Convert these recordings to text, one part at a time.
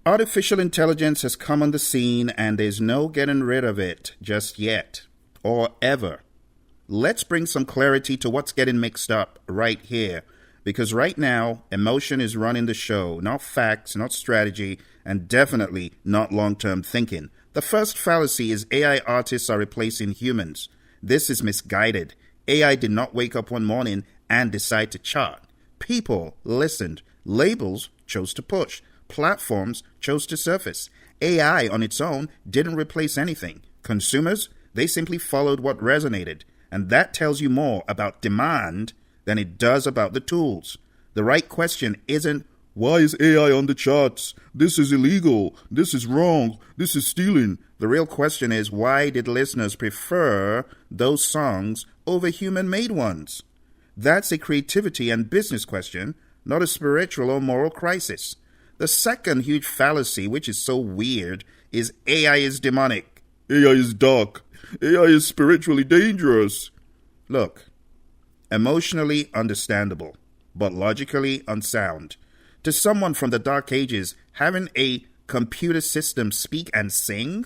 Artificial intelligence has come on the scene and there's no getting rid of it just yet, or ever. Let's bring some clarity to what's getting mixed up right here, because right now, emotion is running the show, not facts, not strategy, and definitely not long-term thinking. The first fallacy is AI artists are replacing humans. This is misguided. AI did not wake up one morning and decide to chart. People listened. Labels chose to push. Platforms chose to surface. AI on its own didn't replace anything. Consumers, they simply followed what resonated. And that tells you more about demand than it does about the tools. The right question isn't, why is AI on the charts? This is illegal. This is wrong. This is stealing. The real question is, why did listeners prefer those songs over human-made ones? That's a creativity and business question, not a spiritual or moral crisis. The second huge fallacy, which is so weird, is AI is demonic. AI is dark. AI is spiritually dangerous. Look, emotionally understandable, but logically unsound. To someone from the dark ages, having a computer system speak and sing?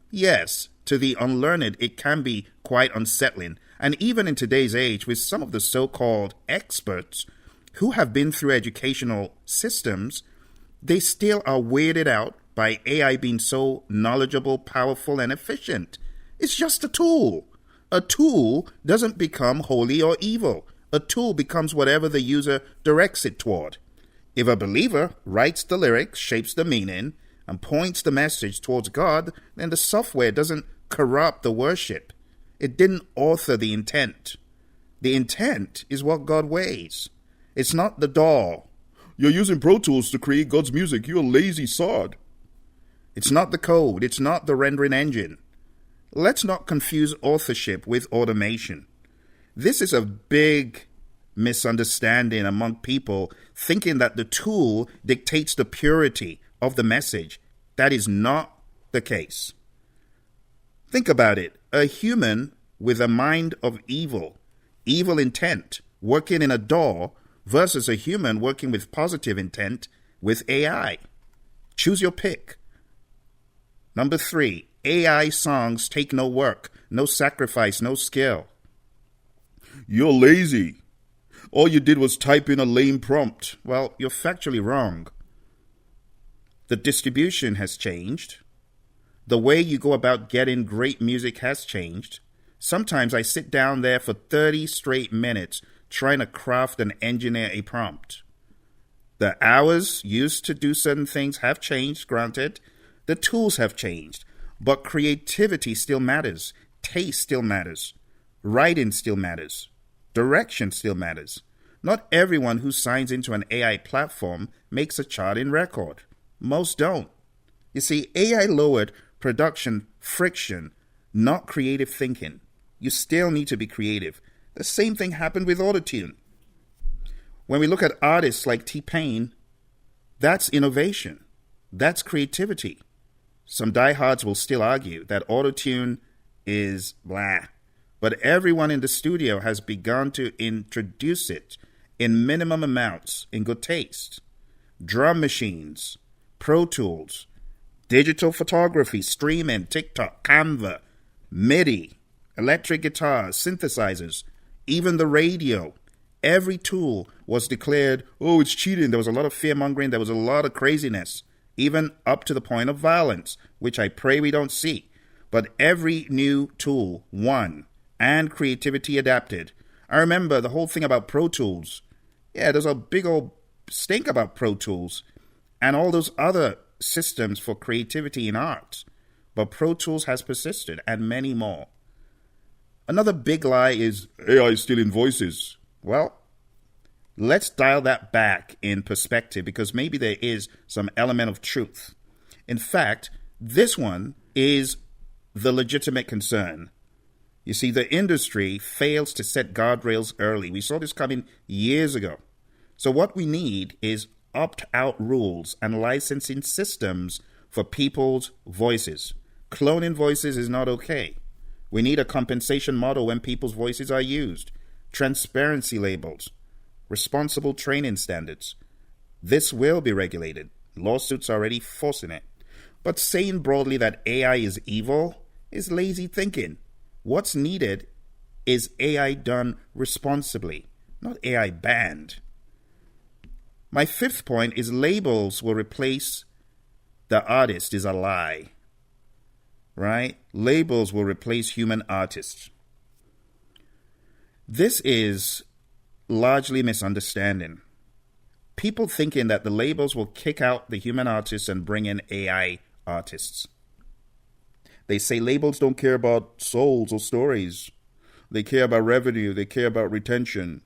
Yes, to the unlearned, it can be quite unsettling. And even in today's age, with some of the so-called experts who have been through educational systems, they still are weirded out by AI being so knowledgeable, powerful, and efficient. It's just a tool. A tool doesn't become holy or evil. A tool becomes whatever the user directs it toward. If a believer writes the lyrics, shapes the meaning, and points the message towards God, then the software doesn't corrupt the worship. It didn't author the intent. The intent is what God weighs. It's not the DAW. You're using Pro Tools to create God's music. You're a lazy sod. It's not the code. It's not the rendering engine. Let's not confuse authorship with automation. This is a big misunderstanding among people, thinking that the tool dictates the purity of the message. That is not the case. Think about it. A human with a mind of evil intent, working in a DAW, versus a human working with positive intent with AI. Choose your pick. Number 3, AI songs take no work, no sacrifice, no skill. You're lazy. All you did was type in a lame prompt. Well, you're factually wrong. The distribution has changed. The way you go about getting great music has changed. Sometimes I sit down there for 30 straight minutes trying to craft and engineer a prompt. The hours used to do certain things have changed, granted. The tools have changed. But creativity still matters. Taste still matters. Writing still matters. Direction still matters. Not everyone who signs into an AI platform makes a charting record. Most don't. You see, AI lowered production friction, not creative thinking. You still need to be creative. The same thing happened with autotune. When we look at artists like T-Pain, that's innovation. That's creativity. Some diehards will still argue that autotune is blah. But everyone in the studio has begun to introduce it in minimum amounts in good taste. Drum machines, Pro Tools, digital photography, streaming, TikTok, Canva, MIDI, electric guitars, synthesizers, even the radio. Every tool was declared, oh, it's cheating. There was a lot of fear-mongering. There was a lot of craziness, even up to the point of violence, which I pray we don't see. But every new tool won, and creativity adapted. I remember the whole thing about Pro Tools. Yeah, there's a big old stink about Pro Tools and all those other systems for creativity in art. But Pro Tools has persisted, and many more. Another big lie is AI is stealing voices. Well, let's dial that back in perspective, because maybe there is some element of truth. In fact, this one is the legitimate concern. You see, the industry fails to set guardrails early. We saw this coming years ago. So what we need is opt-out rules and licensing systems for people's voices. Cloning voices is not okay. We need a compensation model when people's voices are used. Transparency labels. Responsible training standards. This will be regulated. Lawsuits are already forcing it. But saying broadly that AI is evil is lazy thinking. What's needed is AI done responsibly, not AI banned. My fifth point is labels will replace the artist is a lie. Right? Labels will replace human artists. This is largely misunderstanding. People thinking that the labels will kick out the human artists and bring in AI artists. They say labels don't care about souls or stories. They care about revenue. They care about retention.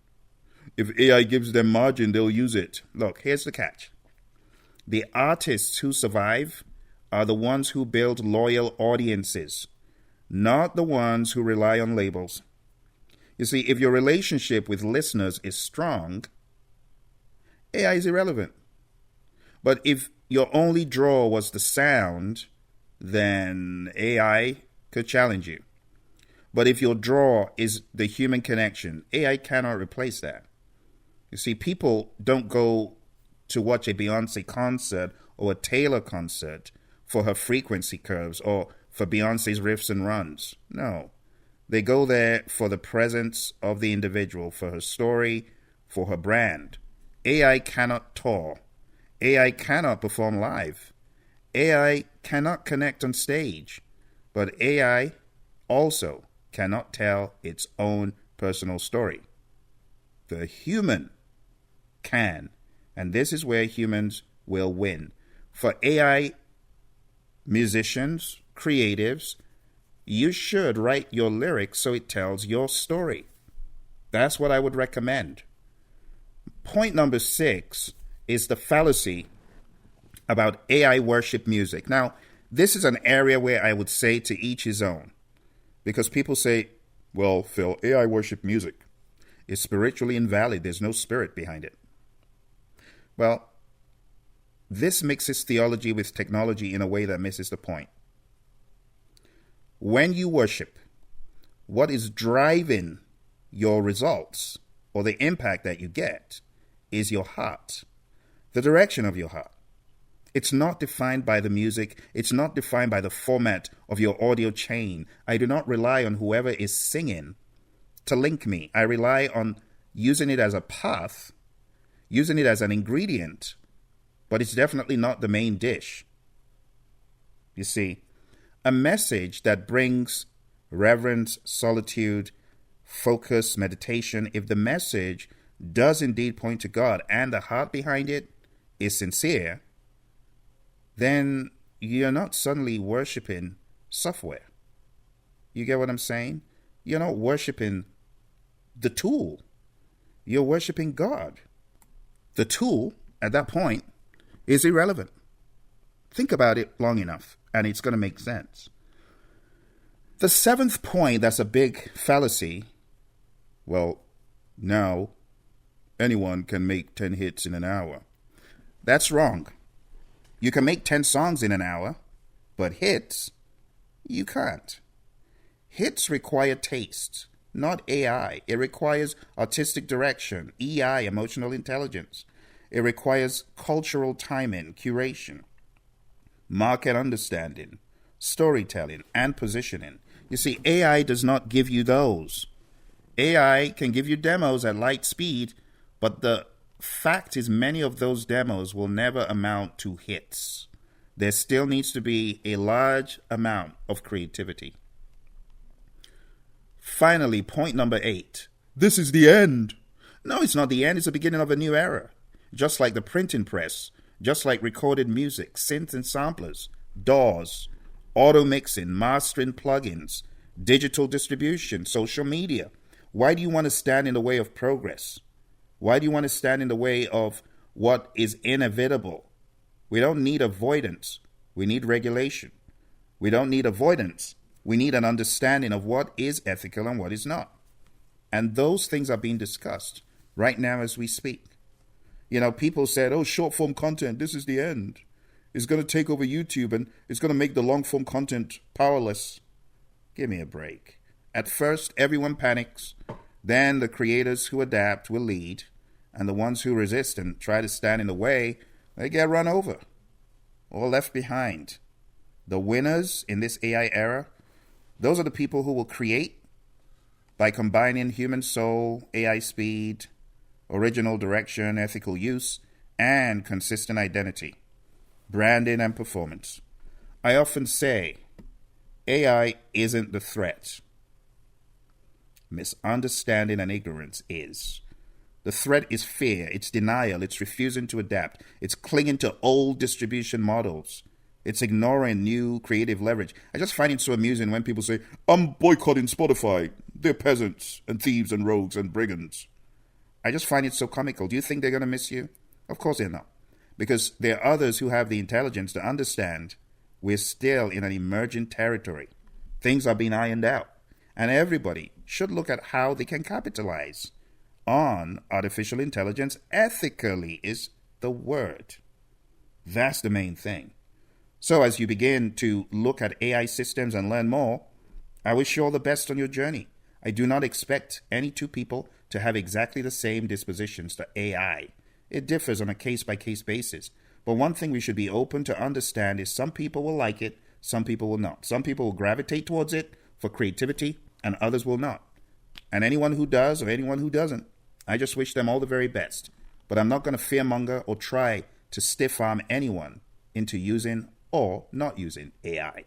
If AI gives them margin, they'll use it. Look, here's the catch. The artists who survive are the ones who build loyal audiences, not the ones who rely on labels. You see, if your relationship with listeners is strong, AI is irrelevant. But if your only draw was the sound, then AI could challenge you. But if your draw is the human connection, AI cannot replace that. You see, people don't go to watch a Beyonce concert or a Taylor concert for her frequency curves or for Beyonce's riffs and runs. No. They go there for the presence of the individual, for her story, for her brand. AI cannot tour. AI cannot perform live. AI cannot connect on stage. But AI also cannot tell its own personal story. The human can. And this is where humans will win. For AI musicians, creatives, you should write your lyrics so it tells your story. That's what I would recommend. Point number 6 is the fallacy about AI worship music. Now, this is an area where I would say to each his own. Because people say, well, Phil, AI worship music is spiritually invalid. There's no spirit behind it. Well, this mixes theology with technology in a way that misses the point. When you worship, what is driving your results or the impact that you get is your heart, the direction of your heart. It's not defined by the music. It's not defined by the format of your audio chain. I do not rely on whoever is singing to link me. I rely on using it as a path, using it as an ingredient, but it's definitely not the main dish. You see, a message that brings reverence, solitude, focus, meditation, if the message does indeed point to God and the heart behind it is sincere, then you're not suddenly worshiping software. You get what I'm saying? You're not worshiping the tool. You're worshiping God. The tool, at that point, is irrelevant. Think about it long enough, and it's going to make sense. The 7th point that's a big fallacy, well, now anyone can make 10 hits in an hour. That's wrong. You can make 10 songs in an hour, but hits, you can't. Hits require taste, not AI. It requires artistic direction, EI, emotional intelligence. It requires cultural timing, curation, market understanding, storytelling, and positioning. You see, AI does not give you those. AI can give you demos at light speed, but the fact is many of those demos will never amount to hits. There still needs to be a large amount of creativity. Finally, point number 8. This is the end. No, it's not the end. It's the beginning of a new era. Just like the printing press, just like recorded music, synths and samplers, DAWs, auto mixing, mastering plugins, digital distribution, social media. Why do you want to stand in the way of progress? Why do you want to stand in the way of what is inevitable? We don't need avoidance. We need regulation. We don't need avoidance. We need an understanding of what is ethical and what is not. And those things are being discussed right now as we speak. You know, people said, oh, short form content, this is the end. It's going to take over YouTube and it's going to make the long form content powerless. Give me a break. At first, everyone panics. Then the creators who adapt will lead. And the ones who resist and try to stand in the way, they get run over. or left behind. The winners in this AI era, those are the people who will create by combining human soul, AI speed, original direction, ethical use, and consistent identity, branding, and performance. I often say AI isn't the threat. Misunderstanding and ignorance is. The threat is fear, it's denial, it's refusing to adapt, it's clinging to old distribution models, it's ignoring new creative leverage. I just find it so amusing when people say, I'm boycotting Spotify, they're peasants and thieves and rogues and brigands. I just find it so comical. Do you think they're going to miss you? Of course they're not. Because there are others who have the intelligence to understand we're still in an emerging territory. Things are being ironed out. And everybody should look at how they can capitalize on artificial intelligence ethically is the word. That's the main thing. So as you begin to look at AI systems and learn more, I wish you all the best on your journey. I do not expect any two people to have exactly the same dispositions to AI. It differs on a case-by-case basis. But one thing we should be open to understand is some people will like it, some people will not. Some people will gravitate towards it for creativity, and others will not. And anyone who does or anyone who doesn't, I just wish them all the very best. But I'm not going to fearmonger or try to stiff-arm anyone into using or not using AI.